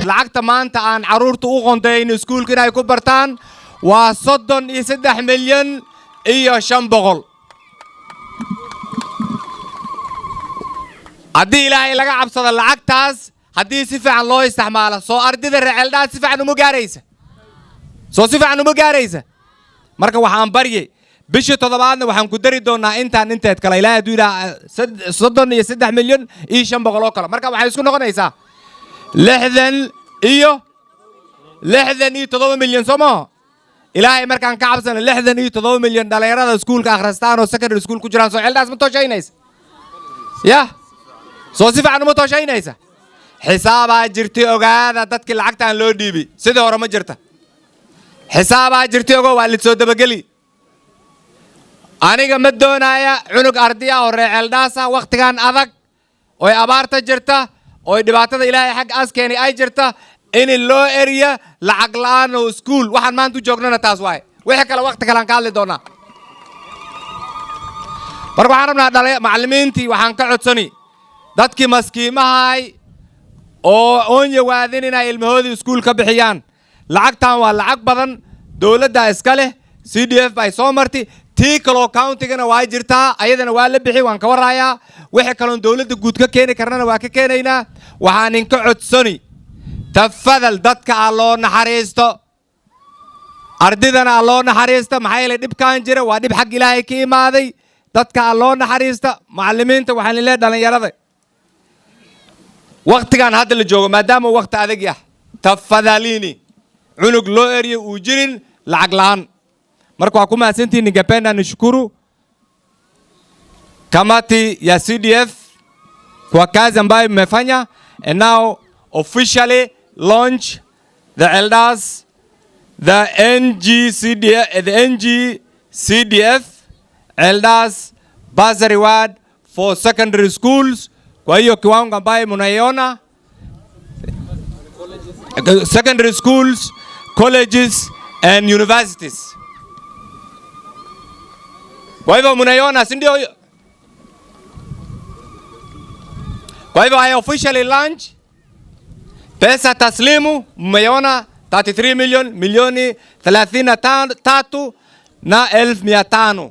lacagta maanta aan caruurta u qoondeyn iskuulka inay ku bartaan waa 33 milyan iyo 500 haddii ilaahay laga cabsado lacagtaas haddii si fiican loo isticmaalo soo ardayda receldaad si fiican uma gaaraysa marka waxaan baryay bishii toddobaadna waxaan ku dari doonaa inteed kale ilaahay hadduu ilaaha 33 milyan iyo 500 oo kale marka waxay isku noqonaysaa 67 milyan soo maaha ilaahay markaan ka cabsana 67 milyan dhalinyarada iskuulka akhristaan oo secondary school ku jiraan soo celdaas ma tooshaynaysa yah soo si fiican uma tooshaynaysa xisaabaa jirtay ogaada dadkii lacagtaan loo dhiibay sidii hore ma jirta xisaabaa jirtay ogo waa lisoo dabageli aniga ma doonaya cunug ardiya oo receldaasa waqtigan adag oo abaarta jirta oo dhibaatada ilaahay xaq askeeni ay jirta in loo eriya lacag la'aan oo iskuul waxaan maanta u joognana taas waay wixii kale waqti kale aan ka hadli doonaa marka waxaan rabnaa macallimiintii waxaan ka codsani dadkii maskiimahay oo oon yawaadin inay ilmahoodii iskuul ka bixiyaan lacagtan waa lacag badan dowladda iska leh CDF bay soo martay tii kaloo countigana waa jirtaa ayadana waa la bixi waan ka warayaa wixii kaloon dowladda guud ka keeni karnana waa ka keenaynaa waxaan inka codsani tafadal dadka loo naxariisto ardidana loo naxariisto maxaa yeelay dhibkaan jira waa dhib xag ilaahay ka imaaday dadka loo naxariista macallimiinta waxaan leeyahay dhalinyarada waqtigan hadda la joogo maadaama waqti adag ah tafadalini cunug loo eriyo uu jirin lacag la'aan marka waa ku mahadsantihiin ningependa nishukuru kamati ya CDF kwa kazi ambayo mmefanya and now officially launch the elders the NGCDF elders bursary reward for secondary schools kwa hiyo kiwango ambayo mnaiona secondary schools colleges and universities kwa hivyo mnaiona si ndio kwa hivyo I officially launch pesa taslimu mmeiona 33 milioni 33 na 1500